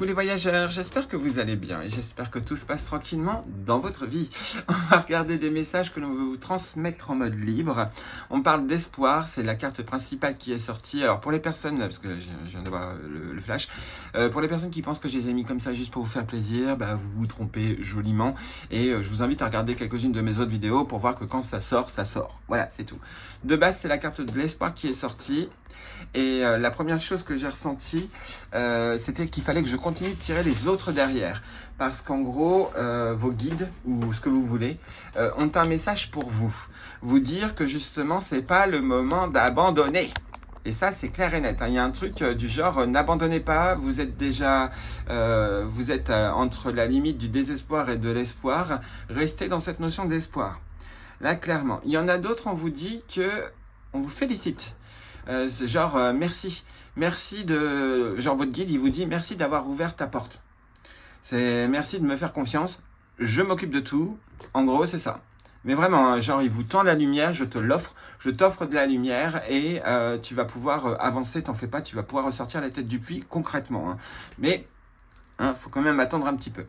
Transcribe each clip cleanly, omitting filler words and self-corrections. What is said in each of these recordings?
les voyageurs, j'espère que vous allez bien et j'espère que tout se passe tranquillement dans votre vie. On va regarder des messages que l'on veut vous transmettre en mode libre. On parle d'espoir, c'est la carte principale qui est sortie. Alors pour les personnes, parce que je viens d'avoir le flash, pour les personnes qui pensent que je les ai mis comme ça juste pour vous faire plaisir, bah, vous vous trompez joliment. Et je vous invite à regarder quelques-unes de mes autres vidéos pour voir que quand ça sort, ça sort. Voilà, c'est tout. De base, c'est la carte de l'espoir qui est sortie. Et la première chose que j'ai ressentie, c'était qu'il fallait que je continue de tirer les autres derrière. Parce qu'en gros, vos guides, ou ce que vous voulez, ont un message pour vous. Vous dire que justement, c'est pas le moment d'abandonner. Et ça, c'est clair et net. Il y a un truc du genre, n'abandonnez pas, vous êtes déjà entre la limite du désespoir et de l'espoir. Restez dans cette notion d'espoir. Là, clairement. Il y en a d'autres, on vous dit que on vous félicite. Merci. Merci de... Genre, votre guide, il vous dit merci d'avoir ouvert ta porte. C'est merci de me faire confiance. Je m'occupe de tout. En gros, c'est ça. Mais vraiment, genre, il vous tend la lumière, je te l'offre. Je t'offre de la lumière et tu vas pouvoir avancer, t'en fais pas, tu vas pouvoir ressortir la tête du puits concrètement. Hein. Mais, faut quand même attendre un petit peu.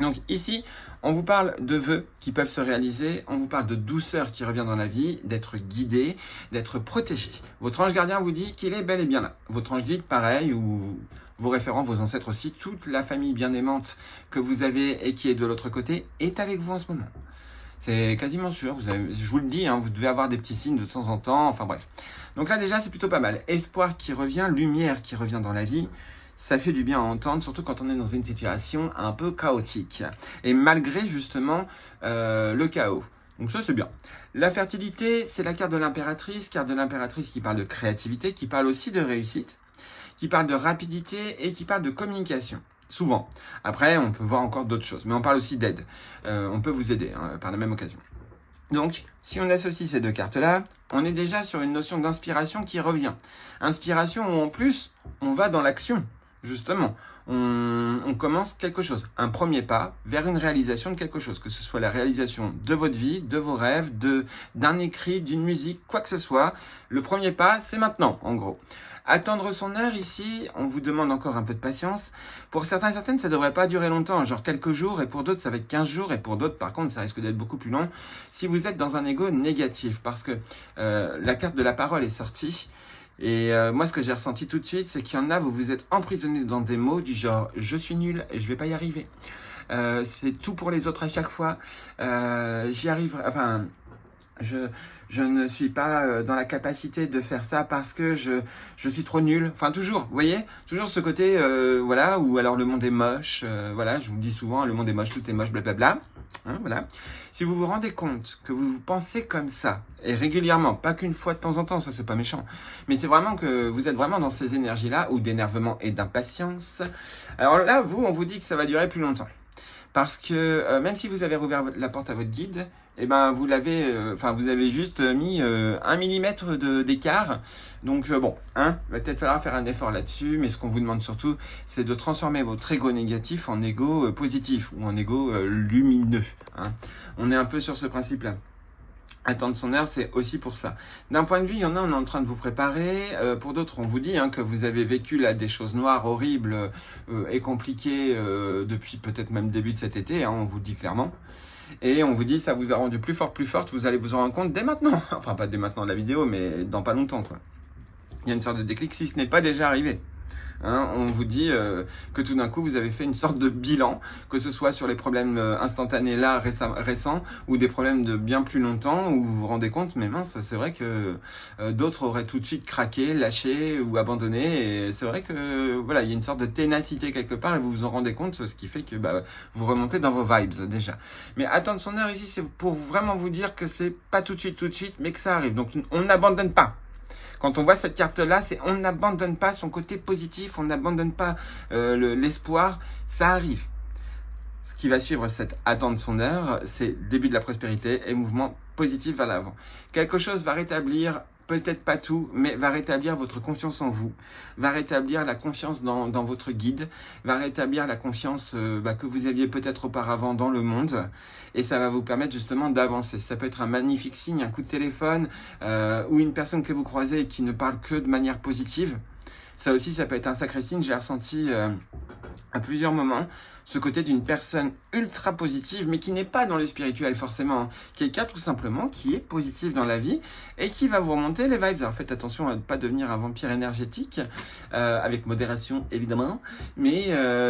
Donc ici, on vous parle de vœux qui peuvent se réaliser, on vous parle de douceur qui revient dans la vie, d'être guidé, d'être protégé. Votre ange gardien vous dit qu'il est bel et bien là. Votre ange guide, pareil, ou vos référents, vos ancêtres aussi, toute la famille bien aimante que vous avez et qui est de l'autre côté, est avec vous en ce moment. C'est quasiment sûr, je vous le dis, vous devez avoir des petits signes de temps en temps, enfin bref. Donc là déjà, c'est plutôt pas mal. Espoir qui revient, lumière qui revient dans la vie. Ça fait du bien à entendre, surtout quand on est dans une situation un peu chaotique. Et malgré justement le chaos. Donc ça, c'est bien. La fertilité, c'est la carte de l'impératrice qui parle de créativité, qui parle aussi de réussite, qui parle de rapidité et qui parle de communication. Souvent. Après, on peut voir encore d'autres choses. Mais on parle aussi d'aide. On peut vous aider par la même occasion. Donc, si on associe ces deux cartes-là, on est déjà sur une notion d'inspiration qui revient. Inspiration où en plus, on va dans l'action. Justement, on commence quelque chose, un premier pas vers une réalisation de quelque chose, que ce soit la réalisation de votre vie, de vos rêves, d'un écrit, d'une musique, quoi que ce soit. Le premier pas, c'est maintenant, en gros. Attendre son heure ici, on vous demande encore un peu de patience. Pour certains et certaines, ça ne devrait pas durer longtemps, genre quelques jours, et pour d'autres, ça va être 15 jours, et pour d'autres, par contre, ça risque d'être beaucoup plus long. Si vous êtes dans un ego négatif, parce que la carte de la parole est sortie, et moi, ce que j'ai ressenti tout de suite, c'est qu'il y en a, vous êtes emprisonné dans des mots du genre « je suis nul et je vais pas y arriver ». C'est tout pour les autres à chaque fois. J'y arriverai... Enfin... Je ne suis pas dans la capacité de faire ça parce que je suis trop nul. Enfin, toujours, vous voyez, toujours ce côté, voilà, ou alors le monde est moche. Voilà, je vous le dis souvent, le monde est moche, tout est moche, blablabla. Voilà. Si vous vous rendez compte que vous pensez comme ça, et régulièrement, pas qu'une fois de temps en temps, ça c'est pas méchant, mais c'est vraiment que vous êtes vraiment dans ces énergies-là, ou d'énervement et d'impatience. Alors là, on vous dit que ça va durer plus longtemps. Parce que même si vous avez rouvert la porte à votre guide, eh ben vous avez juste mis 1 millimètre d'écart. Donc bon, va peut-être falloir faire un effort là-dessus, mais ce qu'on vous demande surtout, c'est de transformer votre ego négatif en ego positif ou en ego lumineux. On est un peu sur ce principe-là. Attendre son heure, c'est aussi pour ça. D'un point de vue, il y en a, on est en train de vous préparer. Pour d'autres, on vous dit que vous avez vécu là des choses noires, horribles et compliquées depuis peut-être même début de cet été. On vous le dit clairement. Et on vous dit ça vous a rendu plus forte. Vous allez vous en rendre compte dès maintenant. Enfin, pas dès maintenant la vidéo, mais dans pas longtemps, quoi. Il y a une sorte de déclic si ce n'est pas déjà arrivé. On vous dit que tout d'un coup vous avez fait une sorte de bilan, que ce soit sur les problèmes instantanés là récents ou des problèmes de bien plus longtemps où vous vous rendez compte, mais mince, c'est vrai que d'autres auraient tout de suite craqué, lâché ou abandonné, et c'est vrai que voilà, il y a une sorte de ténacité quelque part et vous vous en rendez compte, ce qui fait que vous remontez dans vos vibes déjà. Mais attendre son heure ici, c'est pour vraiment vous dire que c'est pas tout de suite, mais que ça arrive. Donc on n'abandonne pas. Quand on voit cette carte-là, on n'abandonne pas son côté positif, on n'abandonne pas l'espoir, ça arrive. Ce qui va suivre cette attente son heure, c'est début de la prospérité et mouvement positif vers l'avant. Quelque chose va rétablir, peut-être pas tout, mais va rétablir votre confiance en vous, va rétablir la confiance dans votre guide, va rétablir la confiance que vous aviez peut-être auparavant dans le monde, et ça va vous permettre justement d'avancer. Ça peut être un magnifique signe, un coup de téléphone, ou une personne que vous croisez et qui ne parle que de manière positive. Ça aussi, ça peut être un sacré signe. J'ai ressenti à plusieurs moments ce côté d'une personne ultra positive, mais qui n'est pas dans le spirituel forcément, hein. Quelqu'un tout simplement qui est positif dans la vie et qui va vous remonter les vibes. Alors faites attention à ne pas devenir un vampire énergétique, avec modération évidemment, mais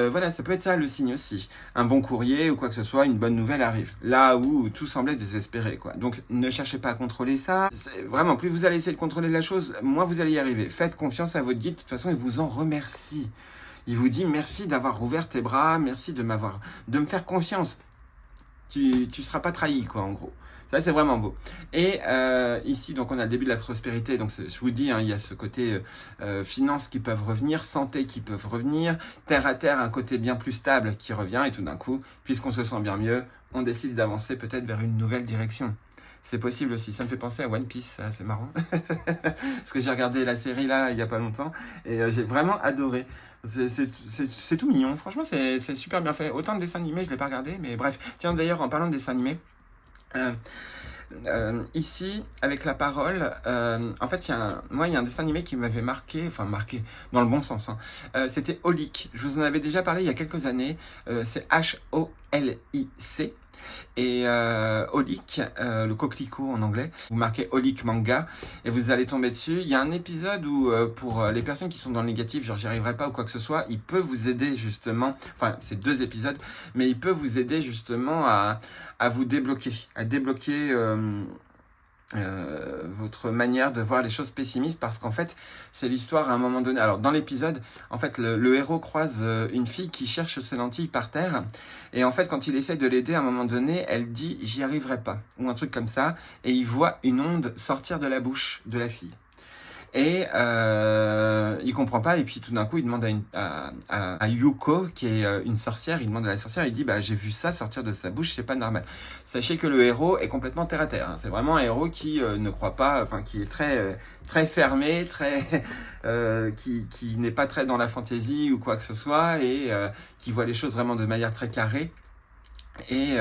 voilà, ça peut être ça le signe aussi. Un bon courrier ou quoi que ce soit, une bonne nouvelle arrive. Là où tout semblait désespéré, quoi. Donc ne cherchez pas à contrôler ça. Vraiment, plus vous allez essayer de contrôler la chose, moins vous allez y arriver. Faites confiance à votre guide, de toute façon il vous en remercie. Il vous dit merci d'avoir ouvert tes bras, merci de me faire confiance. Tu seras pas trahi, quoi, en gros. Ça, c'est vraiment beau. Et ici, donc, on a le début de la prospérité. Donc, je vous dis, hein, il y a ce côté finances qui peuvent revenir, santé qui peuvent revenir, terre à terre, un côté bien plus stable qui revient. Et tout d'un coup, puisqu'on se sent bien mieux, on décide d'avancer peut-être vers une nouvelle direction. C'est possible aussi. Ça me fait penser à One Piece, c'est marrant. Parce que j'ai regardé la série là il n'y a pas longtemps et j'ai vraiment adoré. C'est tout mignon. Franchement, c'est super bien fait. Autant de dessins animés, je ne l'ai pas regardé, mais bref. Tiens, d'ailleurs, en parlant de dessins animés, ici, avec la parole, en fait, il y a un dessin animé qui m'avait marqué dans le bon sens, hein. C'était Holic. Je vous en avais déjà parlé il y a quelques années. C'est H-O-L-I-C. Et Holic, le coquelicot en anglais, vous marquez Holic manga et vous allez tomber dessus. Il y a un épisode où pour les personnes qui sont dans le négatif, genre j'y arriverai pas ou quoi que ce soit, il peut vous aider justement, enfin c'est 2 épisodes, mais il peut vous aider justement à vous débloquer, votre manière de voir les choses pessimistes, parce qu'en fait c'est l'histoire à un moment donné. Alors dans l'épisode, en fait le héros croise une fille qui cherche ses lentilles par terre, et en fait quand il essaie de l'aider à un moment donné, elle dit j'y arriverai pas ou un truc comme ça, et il voit une onde sortir de la bouche de la fille. Et il comprend pas, et puis tout d'un coup il demande à Yuko, qui est une sorcière, il demande à la sorcière, il dit bah j'ai vu ça sortir de sa bouche, c'est pas normal. Sachez que le héros est complètement terre à terre, hein. C'est vraiment un héros qui ne croit pas, enfin qui est très fermé, qui n'est pas très dans la fantaisie ou quoi que ce soit, et qui voit les choses vraiment de manière très carrée. Et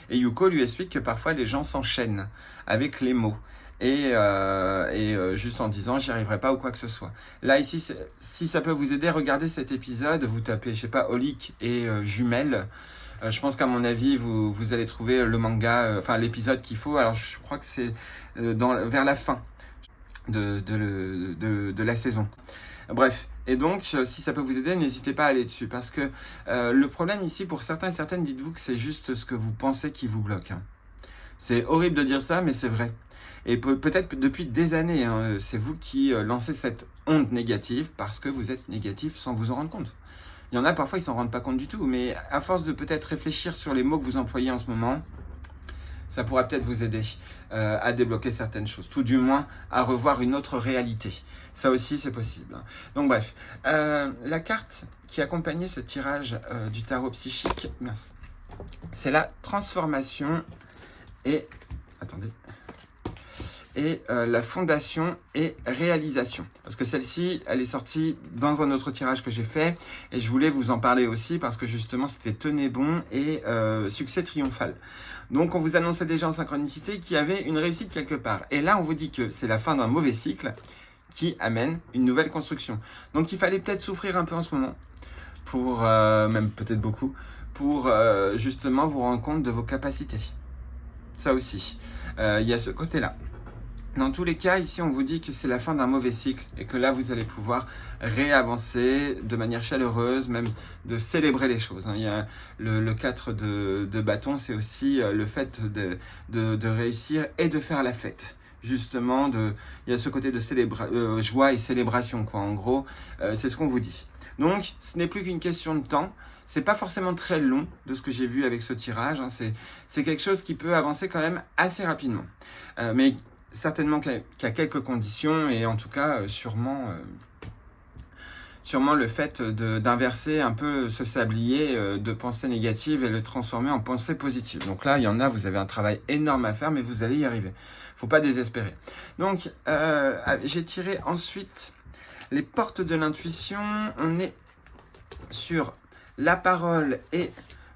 Yuko lui explique que parfois les gens s'enchaînent avec les mots. Et juste en disant j'y arriverai pas ou quoi que ce soit. Là ici, si ça peut vous aider, regardez cet épisode, vous tapez je sais pas Holic et jumelles. Je pense qu'à mon avis vous allez trouver le manga, enfin l'épisode qu'il faut. Alors je crois que c'est vers la fin de la saison. Bref, et donc si ça peut vous aider, n'hésitez pas à aller dessus, parce que le problème ici pour certains et certaines, dites-vous que c'est juste ce que vous pensez qui vous bloque, hein. C'est horrible de dire ça, mais c'est vrai. Et peut-être depuis des années, hein, c'est vous qui lancez cette onde négative parce que vous êtes négatif sans vous en rendre compte. Il y en a parfois, ils s'en rendent pas compte du tout, mais à force de peut-être réfléchir sur les mots que vous employez en ce moment, ça pourra peut-être vous aider à débloquer certaines choses, tout du moins à revoir une autre réalité. Ça aussi, c'est possible. Donc bref, la carte qui accompagnait ce tirage du tarot psychique, c'est la transformation et... Attendez... et la fondation et réalisation. Parce que celle-ci, elle est sortie dans un autre tirage que j'ai fait, et je voulais vous en parler aussi, parce que justement, c'était tenez bon et succès triomphal. Donc, on vous annonçait déjà en synchronicité qu'il y avait une réussite quelque part. Et là, on vous dit que c'est la fin d'un mauvais cycle qui amène une nouvelle construction. Donc, il fallait peut-être souffrir un peu en ce moment, pour même peut-être beaucoup, pour justement vous rendre compte de vos capacités. Ça aussi, il y a ce côté-là. Dans tous les cas, ici, on vous dit que c'est la fin d'un mauvais cycle et que là, vous allez pouvoir réavancer de manière chaleureuse, même de célébrer les choses, hein. Il y a le 4 de bâton, c'est aussi le fait de réussir et de faire la fête. Justement, il y a ce côté de joie et célébration, quoi. En gros, c'est ce qu'on vous dit. Donc, ce n'est plus qu'une question de temps. C'est pas forcément très long de ce que j'ai vu avec ce tirage, hein. C'est quelque chose qui peut avancer quand même assez rapidement. Mais certainement qu'il y a quelques conditions, et en tout cas sûrement le fait d'inverser un peu ce sablier de pensée négative et le transformer en pensée positive. Donc là, il y en a, vous avez un travail énorme à faire, mais vous allez y arriver. Faut pas désespérer. Donc j'ai tiré ensuite les portes de l'intuition. On est sur la parole et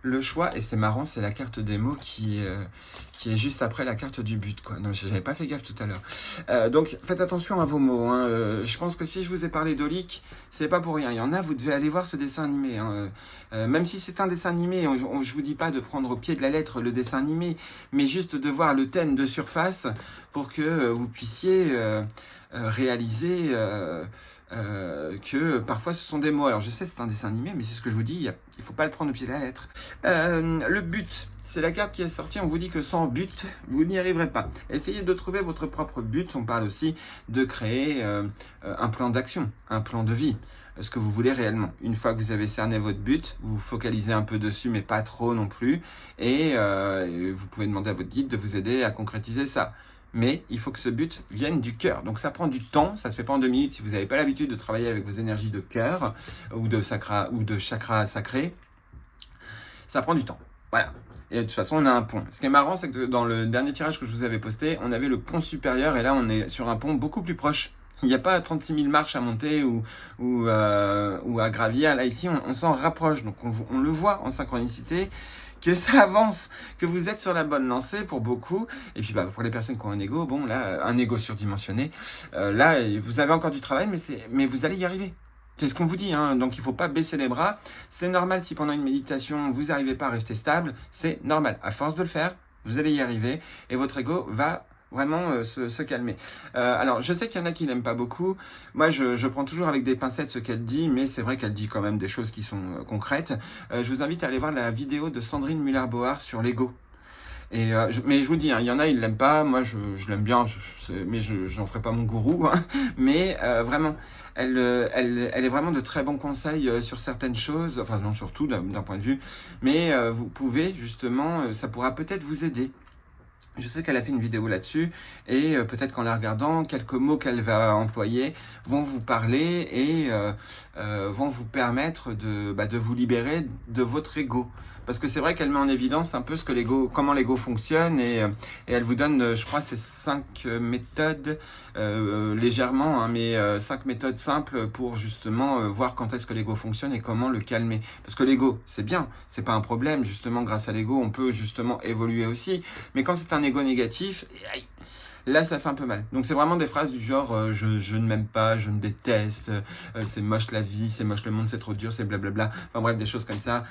le choix, et c'est marrant, c'est la carte des mots qui est juste après la carte du but, quoi. Non, j'avais pas fait gaffe tout à l'heure. Donc, faites attention à vos mots, hein. Je pense que si je vous ai parlé d'Olic, c'est pas pour rien. Il y en a, vous devez aller voir ce dessin animé, hein. Même si c'est un dessin animé, je vous dis pas de prendre au pied de la lettre le dessin animé, mais juste de voir le thème de surface pour que vous puissiez réaliser que parfois ce sont des mots. Alors je sais c'est un dessin animé, mais c'est ce que je vous dis, il faut pas le prendre au pied de la lettre. Le but, c'est la carte qui est sortie, on vous dit que sans but, vous n'y arriverez pas. Essayez de trouver votre propre but, on parle aussi de créer un plan d'action, un plan de vie, ce que vous voulez réellement. Une fois que vous avez cerné votre but, vous vous focalisez un peu dessus, mais pas trop non plus, et vous pouvez demander à votre guide de vous aider à concrétiser ça. Mais il faut que ce but vienne du cœur. Donc ça prend du temps, ça se fait pas en 2 minutes si vous n'avez pas l'habitude de travailler avec vos énergies de cœur ou de chakra sacré. Ça prend du temps. Voilà. Et de toute façon, on a un pont. Ce qui est marrant, c'est que dans le dernier tirage que je vous avais posté, on avait le pont supérieur et là, on est sur un pont beaucoup plus proche. Il n'y a pas 36 000 marches à monter ou à gravir. Là, ici, on s'en rapproche. Donc, on le voit en synchronicité, que ça avance, que vous êtes sur la bonne lancée pour beaucoup. Et puis, pour les personnes qui ont un ego, bon, là, un ego surdimensionné, là, vous avez encore du travail, mais vous allez y arriver. C'est ce qu'on vous dit, hein. Donc il ne faut pas baisser les bras. C'est normal si pendant une méditation, vous n'arrivez pas à rester stable. C'est normal. À force de le faire, vous allez y arriver et votre ego va vraiment se calmer. Alors, je sais qu'il y en a qui n'aiment pas beaucoup. Moi, je prends toujours avec des pincettes ce qu'elle dit, mais c'est vrai qu'elle dit quand même des choses qui sont concrètes. Je vous invite à aller voir la vidéo de Sandrine Muller-Bohar sur l'ego. Mais je vous dis, hein, il y en a, ils l'aiment pas. Moi, je l'aime bien, mais j'en ferai pas mon gourou. Hein. Mais vraiment, elle est vraiment de très bons conseils sur certaines choses. Enfin, non, surtout d'un point de vue. Mais vous pouvez, justement, ça pourra peut-être vous aider. Je sais qu'elle a fait une vidéo là-dessus et peut-être qu'en la regardant, quelques mots qu'elle va employer vont vous parler et vont vous permettre de vous libérer de votre ego. Parce que c'est vrai qu'elle met en évidence un peu comment l'ego fonctionne et elle vous donne, je crois, ces 5 méthodes légèrement, hein, mais 5 méthodes simples pour justement voir quand est-ce que l'ego fonctionne et comment le calmer. Parce que l'ego, c'est bien, c'est pas un problème. Justement, grâce à l'ego, on peut justement évoluer aussi. Mais quand c'est un ego négatif, là ça fait un peu mal. Donc c'est vraiment des phrases du genre je ne m'aime pas, je me déteste, c'est moche la vie, c'est moche le monde, c'est trop dur, c'est blablabla. Enfin bref, des choses comme ça.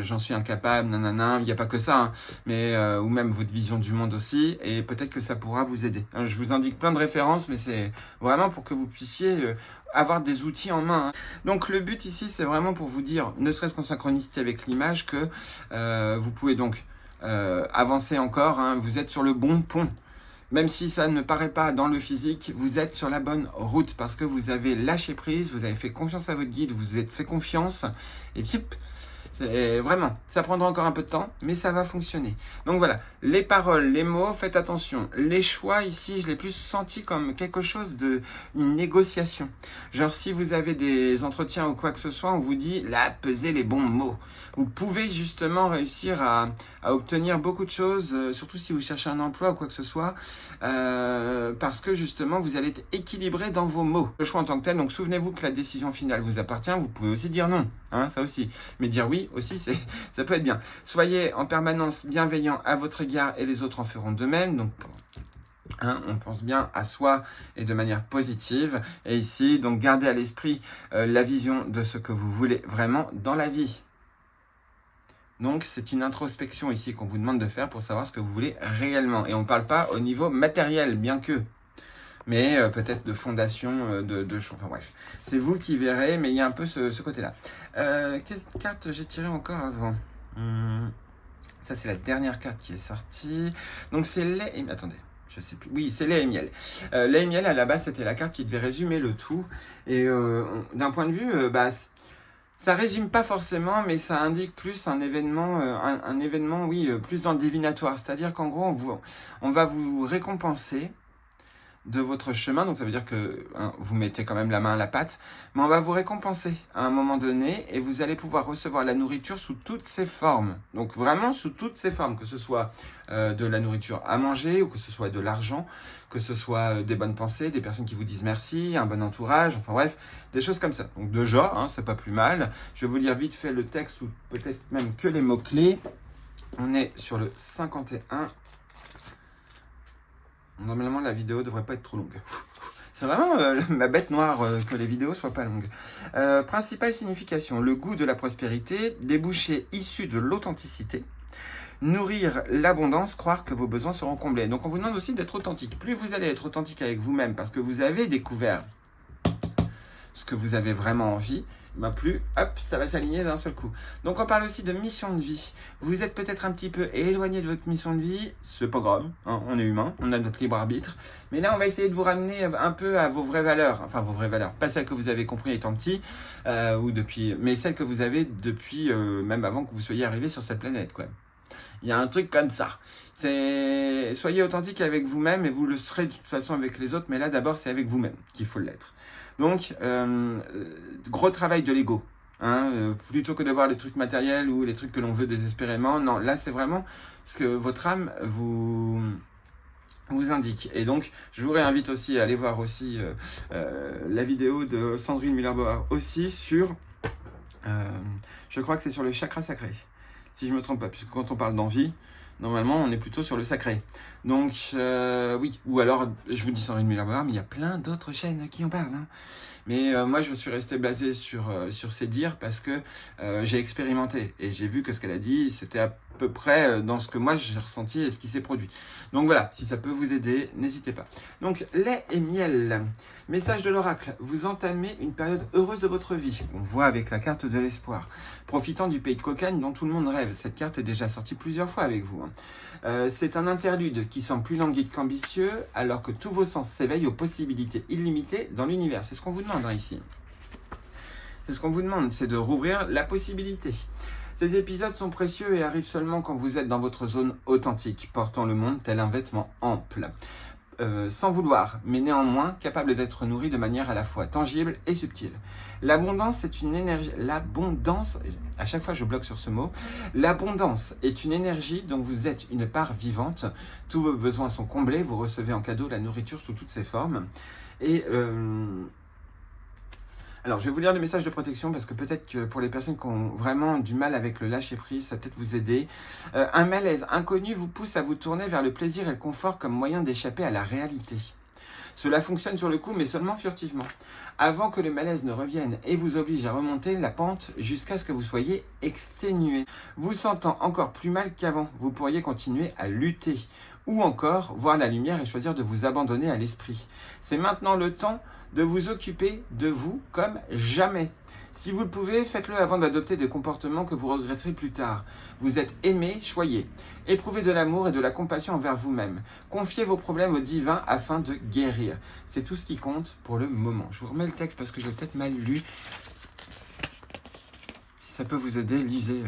J'en suis incapable, nanana. Il n'y a pas que ça, hein, mais ou même votre vision du monde aussi. Et peut-être que ça pourra vous aider. Je vous indique plein de références, mais c'est vraiment pour que vous puissiez avoir des outils en main. Hein. Donc le but ici, c'est vraiment pour vous dire, ne serait-ce qu'en synchronicité avec l'image, que vous pouvez donc avancer encore. Hein, vous êtes sur le bon pont. Même si ça ne paraît pas dans le physique, vous êtes sur la bonne route parce que vous avez lâché prise, vous avez fait confiance à votre guide, vous êtes fait confiance et c'est vraiment, ça prendra encore un peu de temps, mais ça va fonctionner. Donc voilà, les paroles, les mots, faites attention. Les choix ici, je l'ai plus senti comme quelque chose une négociation. Genre si vous avez des entretiens ou quoi que ce soit, on vous dit là, pesez les bons mots. Vous pouvez justement réussir à obtenir beaucoup de choses, surtout si vous cherchez un emploi ou quoi que ce soit, parce que justement vous allez être équilibré dans vos mots. Le choix en tant que tel, donc souvenez-vous que la décision finale vous appartient, vous pouvez aussi dire non, hein, ça aussi. Mais dire oui aussi, ça peut être bien. Soyez en permanence bienveillant à votre égard et les autres en feront de même. Donc, hein, on pense bien à soi et de manière positive. Et ici, donc gardez à l'esprit la vision de ce que vous voulez vraiment dans la vie. Donc, c'est une introspection ici qu'on vous demande de faire pour savoir ce que vous voulez réellement. Et on ne parle pas au niveau matériel, bien que. Mais peut-être de fondation, de choses. Enfin bref, c'est vous qui verrez, mais il y a un peu ce côté-là. Quelle carte j'ai tiré encore avant Ça, c'est la dernière carte qui est sortie. Donc, c'est lait et... Attendez, je sais plus. Oui, c'est lait et miel. Lait et miel, à la base, c'était la carte qui devait résumer le tout. Et d'un point de vue... ça résume pas forcément, mais ça indique plus un événement, oui, plus dans le divinatoire. C'est-à-dire qu'en gros, on va vous récompenser de votre chemin, donc ça veut dire que vous mettez quand même la main à la pâte, mais on va vous récompenser à un moment donné et vous allez pouvoir recevoir la nourriture sous toutes ses formes. Donc vraiment sous toutes ses formes, que ce soit de la nourriture à manger ou que ce soit de l'argent, que ce soit des bonnes pensées, des personnes qui vous disent merci, un bon entourage, enfin bref, des choses comme ça. Donc déjà, c'est pas plus mal. Je vais vous lire vite fait le texte ou peut-être même que les mots-clés. On est sur le 51. Normalement, la vidéo devrait pas être trop longue. C'est vraiment ma bête noire que les vidéos soient pas longues. Principale signification, le goût de la prospérité, débouché issu de l'authenticité, nourrir l'abondance, croire que vos besoins seront comblés. Donc on vous demande aussi d'être authentique. Plus vous allez être authentique avec vous-même parce que vous avez découvert ce que vous avez vraiment envie, plus, hop, ça va s'aligner d'un seul coup. Donc on parle aussi de mission de vie. Vous êtes peut-être un petit peu éloigné de votre mission de vie, c'est pas grave, on est humain, on a notre libre arbitre. Mais là, on va essayer de vous ramener un peu à vos vraies valeurs, enfin vos vraies valeurs, pas celles que vous avez compris étant petit, ou depuis, mais celles que vous avez depuis, même avant que vous soyez arrivé sur cette planète, quoi. Il y a un truc comme ça. Soyez authentique avec vous-même et vous le serez de toute façon avec les autres, mais là d'abord c'est avec vous-même qu'il faut l'être. Donc, gros travail de l'ego. Plutôt que de voir les trucs matériels ou les trucs que l'on veut désespérément. Non, là c'est vraiment ce que votre âme vous indique. Et donc, je vous réinvite aussi à aller voir aussi la vidéo de Sandrine Miller-Bauer aussi sur, je crois que c'est sur le chakra sacré. Si je ne me trompe pas, puisque quand on parle d'envie, normalement, on est plutôt sur le sacré. Donc, oui. Ou alors, je vous dis Sandrine Miller-Bauer, mais il y a plein d'autres chaînes qui en parlent. Mais moi, je suis resté basé sur ces dires parce que j'ai expérimenté. Et j'ai vu que ce qu'elle a dit, c'était à peu près dans ce que moi, j'ai ressenti et ce qui s'est produit. Donc voilà, si ça peut vous aider, n'hésitez pas. Donc, lait et miel. Message de l'oracle. Vous entamez une période heureuse de votre vie. On voit avec la carte de l'espoir. Profitant du pays de cocagne dont tout le monde rêve. Cette carte est déjà sortie plusieurs fois avec vous. C'est un interlude qui semble plus languide qu'ambitieux, alors que tous vos sens s'éveillent aux possibilités illimitées dans l'univers. C'est ce qu'on vous demande ici. C'est ce qu'on vous demande, c'est de rouvrir la possibilité. Ces épisodes sont précieux et arrivent seulement quand vous êtes dans votre zone authentique, portant le monde tel un vêtement ample. Sans vouloir, mais néanmoins capable d'être nourri de manière à la fois tangible et subtile. L'abondance est une énergie. L'abondance, à chaque fois je bloque sur ce mot. L'abondance est une énergie dont vous êtes une part vivante. Tous vos besoins sont comblés. Vous recevez en cadeau la nourriture sous toutes ses formes. Et alors, je vais vous lire le message de protection parce que peut-être que pour les personnes qui ont vraiment du mal avec le lâcher-prise, ça peut peut-être vous aider. Un malaise inconnu vous pousse à vous tourner vers le plaisir et le confort comme moyen d'échapper à la réalité. Cela fonctionne sur le coup, mais seulement furtivement, avant que le malaise ne revienne et vous oblige à remonter la pente jusqu'à ce que vous soyez exténué. Vous sentant encore plus mal qu'avant, vous pourriez continuer à lutter, ou encore voir la lumière et choisir de vous abandonner à l'esprit. C'est maintenant le temps de vous occuper de vous comme jamais. Si vous le pouvez, faites-le avant d'adopter des comportements que vous regretterez plus tard. Vous êtes aimé, choyez. Éprouvez de l'amour et de la compassion envers vous-même. Confiez vos problèmes au divin afin de guérir. C'est tout ce qui compte pour le moment. Je vous remets le texte parce que j'ai peut-être mal lu. Si ça peut vous aider, lisez.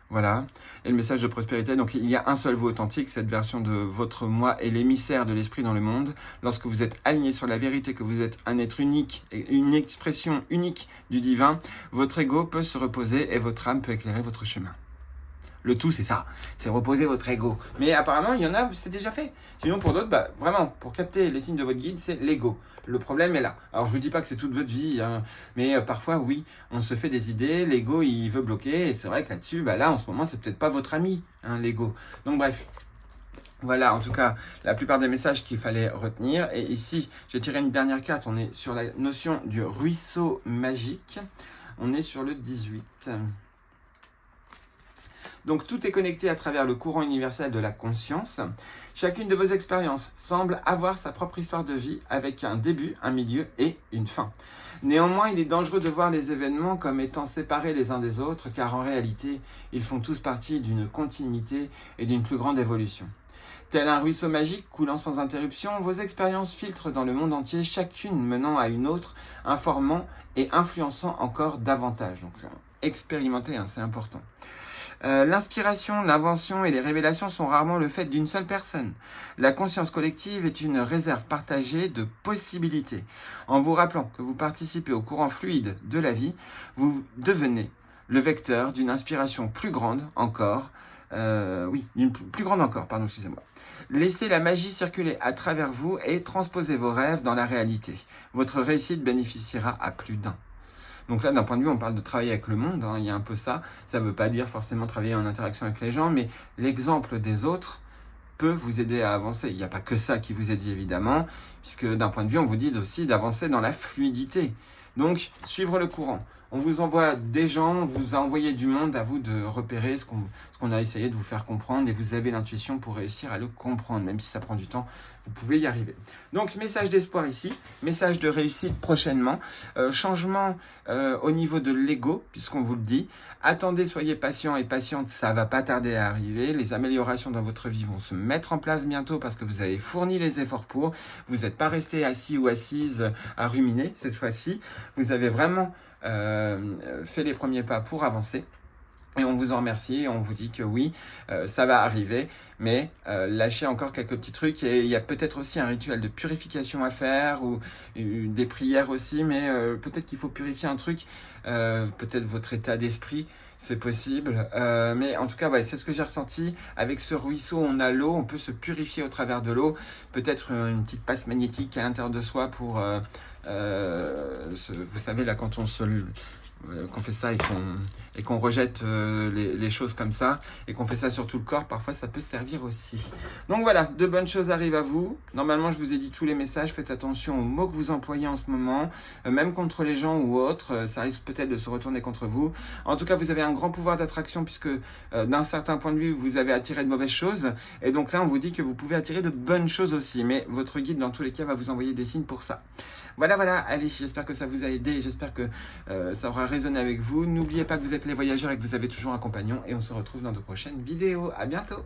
Voilà. Et le message de prospérité, donc il y a un seul vous authentique, cette version de votre moi est l'émissaire de l'esprit dans le monde. Lorsque vous êtes aligné sur la vérité, que vous êtes un être unique, et une expression unique du divin, votre ego peut se reposer et votre âme peut éclairer votre chemin. Le tout, c'est ça, c'est reposer votre ego. Mais apparemment, il y en a, c'est déjà fait. Sinon, pour d'autres, vraiment, pour capter les signes de votre guide, c'est l'ego. Le problème est là. Alors, je vous dis pas que c'est toute votre vie, mais parfois, oui, on se fait des idées, l'ego, il veut bloquer, et c'est vrai que là-dessus, là, en ce moment, c'est peut-être pas votre ami, l'ego. Donc, bref. Voilà, en tout cas, la plupart des messages qu'il fallait retenir. Et ici, j'ai tiré une dernière carte. On est sur la notion du ruisseau magique. On est sur le 18. Donc tout est connecté à travers le courant universel de la conscience. Chacune de vos expériences semble avoir sa propre histoire de vie avec un début, un milieu et une fin. Néanmoins, il est dangereux de voir les événements comme étant séparés les uns des autres, car en réalité, ils font tous partie d'une continuité et d'une plus grande évolution. Tel un ruisseau magique coulant sans interruption, vos expériences filtrent dans le monde entier, chacune menant à une autre, informant et influençant encore davantage. Donc, expérimenter, c'est important. L'inspiration, l'invention et les révélations sont rarement le fait d'une seule personne. La conscience collective est une réserve partagée de possibilités. En vous rappelant que vous participez au courant fluide de la vie, vous devenez le vecteur d'une inspiration plus grande encore. Plus grande encore, pardon, excusez-moi. Laissez la magie circuler à travers vous et transposez vos rêves dans la réalité. Votre réussite bénéficiera à plus d'un. Donc là, d'un point de vue, on parle de travailler avec le monde, il y a un peu ça. Ça ne veut pas dire forcément travailler en interaction avec les gens, mais l'exemple des autres peut vous aider à avancer. Il n'y a pas que ça qui vous est dit, évidemment, puisque d'un point de vue, on vous dit aussi d'avancer dans la fluidité. Donc, suivre le courant. On vous envoie des gens, on vous a envoyé du monde, à vous de repérer ce qu'on a essayé de vous faire comprendre, et vous avez l'intuition pour réussir à le comprendre, même si ça prend du temps, vous pouvez y arriver. Donc, message d'espoir ici, message de réussite prochainement, changement au niveau de l'ego, puisqu'on vous le dit. Attendez, soyez patient et patiente, ça va pas tarder à arriver. Les améliorations dans votre vie vont se mettre en place bientôt parce que vous avez fourni les efforts pour. Vous n'êtes pas resté assis ou assise à ruminer cette fois-ci. Vous avez vraiment fait les premiers pas pour avancer. Et on vous en remercie, et on vous dit que oui, ça va arriver, mais lâchez encore quelques petits trucs. Et il y a peut-être aussi un rituel de purification à faire, ou des prières aussi, mais peut-être qu'il faut purifier un truc, peut-être votre état d'esprit, c'est possible. Mais en tout cas, ouais, c'est ce que j'ai ressenti. Avec ce ruisseau, on a l'eau, on peut se purifier au travers de l'eau. Peut-être une petite passe magnétique à l'intérieur de soi pour, vous savez, là, quand on qu'on fait ça et qu'on rejette les choses comme ça, et qu'on fait ça sur tout le corps, parfois ça peut servir aussi. Donc voilà, de bonnes choses arrivent à vous. Normalement, je vous ai dit tous les messages, faites attention aux mots que vous employez en ce moment, même contre les gens ou autres, ça risque peut-être de se retourner contre vous. En tout cas, vous avez un grand pouvoir d'attraction, puisque d'un certain point de vue, vous avez attiré de mauvaises choses, et donc là, on vous dit que vous pouvez attirer de bonnes choses aussi, mais votre guide, dans tous les cas, va vous envoyer des signes pour ça. Voilà, allez, j'espère que ça vous a aidé, j'espère que ça aura résonné avec vous. N'oubliez pas que vous êtes les voyageurs et que vous avez toujours un compagnon, et on se retrouve dans de prochaines vidéos. À bientôt!